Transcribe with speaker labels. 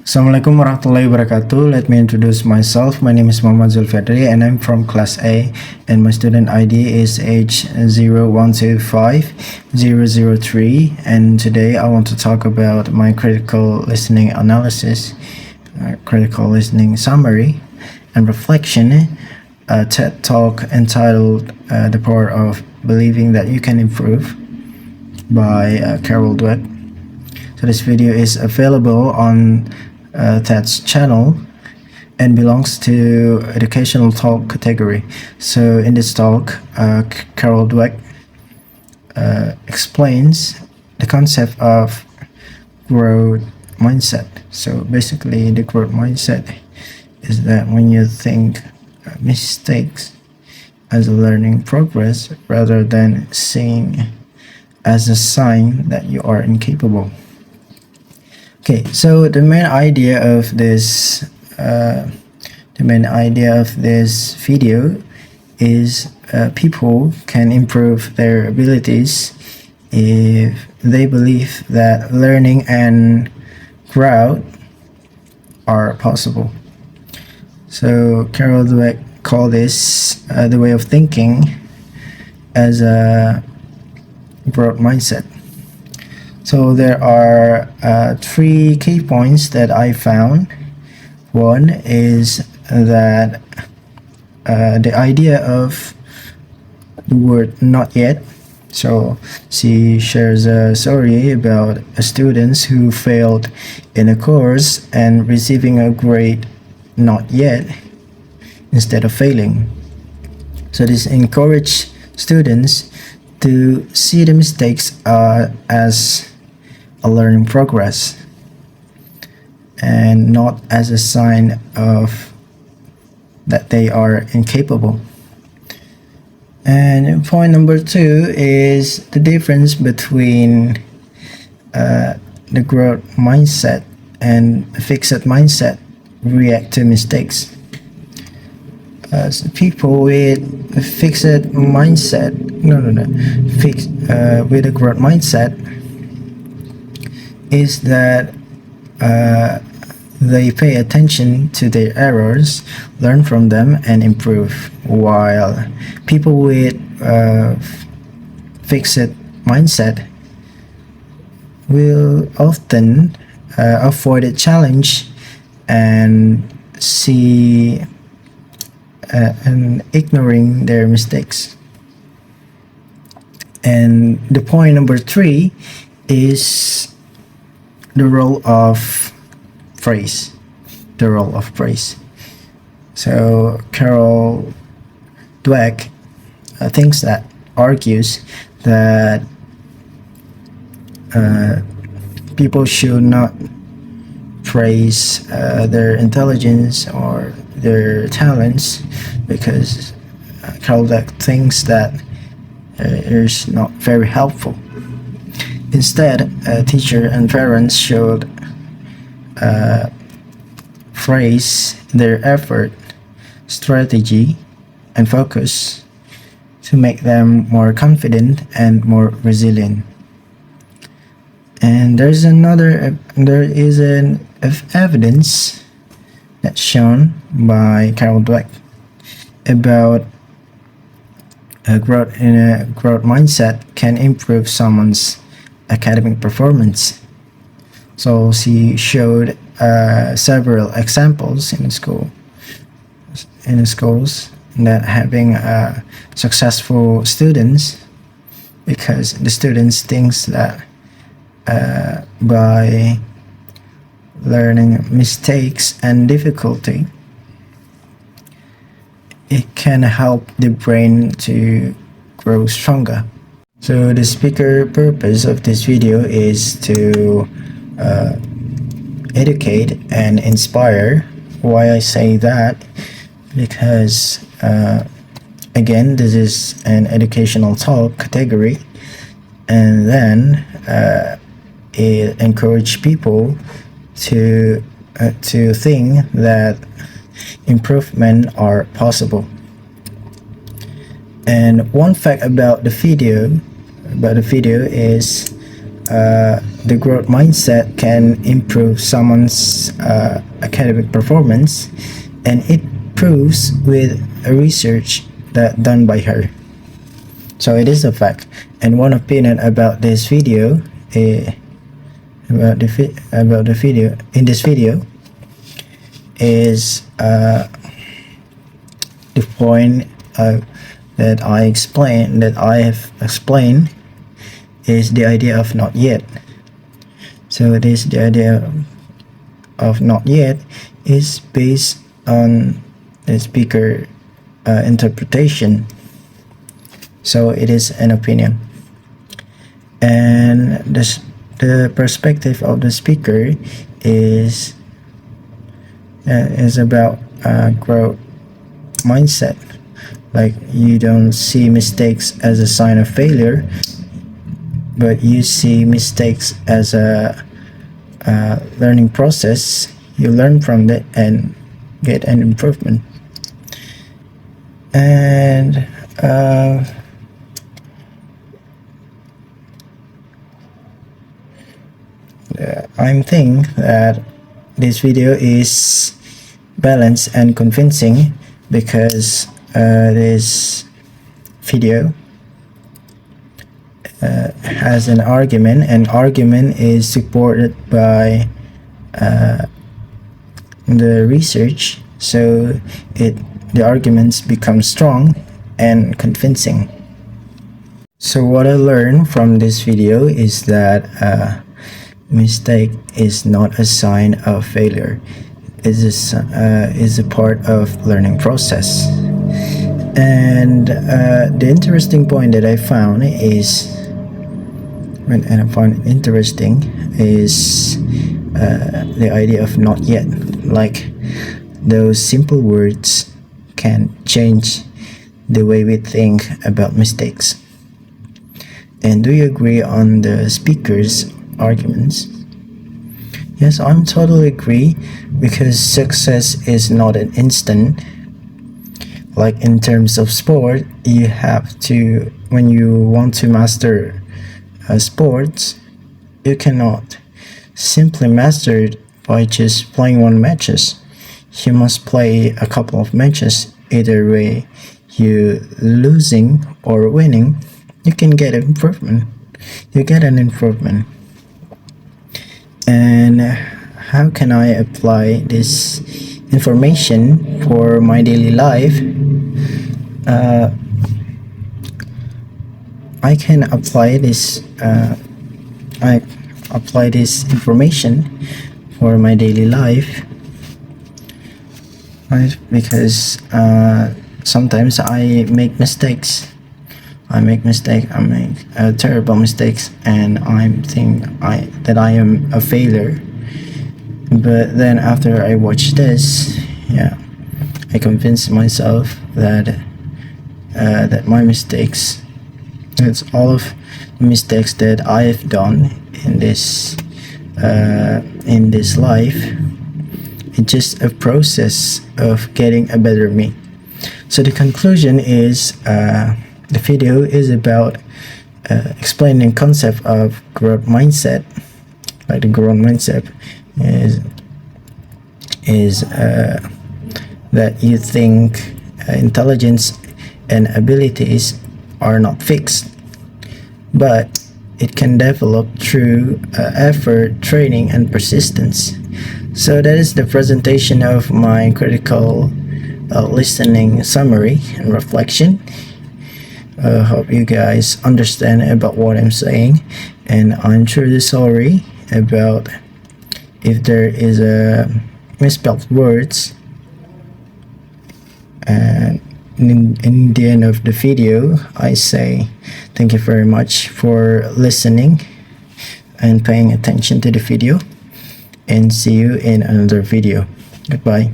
Speaker 1: Assalamualaikum warahmatullahi wabarakatuh. Let me introduce myself. My name is Muhammad Dzulfiadri and I'm from class A, and my student ID is H0125003, and today I want to talk about my critical listening analysis, critical listening summary and reflection, a TED Talk entitled The Power of Believing That You Can Improve by Carol Dweck. So this video is available on TED's channel and belongs to educational talk category. So in this talk, Carol Dweck explains the concept of growth mindset. So basically, the growth mindset is that when you think mistakes as a learning progress rather than seeing as a sign that you are incapable. Okay, so the main idea of this video is people can improve their abilities if they believe that learning and growth are possible. So Carol Dweck called this the way of thinking as a growth mindset. So there are three key points that I found. One is that the idea of the word "not yet." So she shares a story about students who failed in a course and receiving a grade "not yet" instead of failing. So this encouraged students to see the mistakes as a learning progress and not as a sign of that they are incapable. And point number two is the difference between the growth mindset and a fixed mindset react to mistakes. So people with a fixed mindset, with a growth mindset is that they pay attention to their errors, learn from them, and improve. While people with fixed mindset will often avoid a challenge and see and ignoring their mistakes. And the point number three is the role of praise. The role of praise. So Carol Dweck argues that people should not praise their intelligence or their talents, because Carol Dweck thinks that it is not very helpful. Instead, a teacher and parents should praise their effort, strategy, and focus to make them more confident and more resilient. And there is an evidence that's shown by Carol Dweck about a growth mindset can improve someone's academic performance. So she showed several examples in schools that having successful students, because the students thinks that by learning mistakes and difficulty, it can help the brain to grow stronger. So the speaker purpose of this video is to educate and inspire. Why I say that? Because again, this is an educational talk category, and then it encourages people to think that improvement are possible. And one fact about the video is the growth mindset can improve someone's academic performance, and it proves with a research that done by her. So it is a fact. And one opinion about this video, about the video in this video, is the point that I have explained is the idea of not yet. So it is the idea of not yet is based on the speaker interpretation. So it is an opinion, and the perspective of the speaker is about growth mindset. Like, you don't see mistakes as a sign of failure, but you see mistakes as a learning process. You learn from it and get an improvement. And I think that this video is balanced and convincing because this video has an argument, and argument is supported by the research, so the arguments become strong and convincing. So what I learned from this video is that mistake is not a sign of failure. It is a part of learning process. And the interesting point that I found is, and I found interesting, is the idea of not yet. Like, those simple words can change the way we think about mistakes. And do you agree on the speaker's arguments? Yes, I'm totally agree, because success is not an instant. Like, in terms of sport, you have to, when you want to master sports, you cannot simply master it by just playing one matches. You must play a couple of matches. Either way, you losing or winning, you can get an improvement. You get an improvement. And how can I apply this information for my daily life? I can apply this. I apply this information for my daily life, right? Because sometimes I make mistakes. I make terrible mistakes, and I think that I am a failure. But then after I watch this, I convince myself that my mistakes, it's all of the mistakes that I have done in this life. It's just a process of getting a better me. So the conclusion is, the video is about explaining the concept of growth mindset. Like, the growth mindset is that you think intelligence and abilities are not fixed, but it can develop through effort, training, and persistence. So that is the presentation of my critical listening summary and reflection. Hope you guys understand about what I'm saying, and I'm truly sorry about if there is a misspelled words. And in the end of the video, I say thank you very much for listening and paying attention to the video, and see you in another video. Goodbye.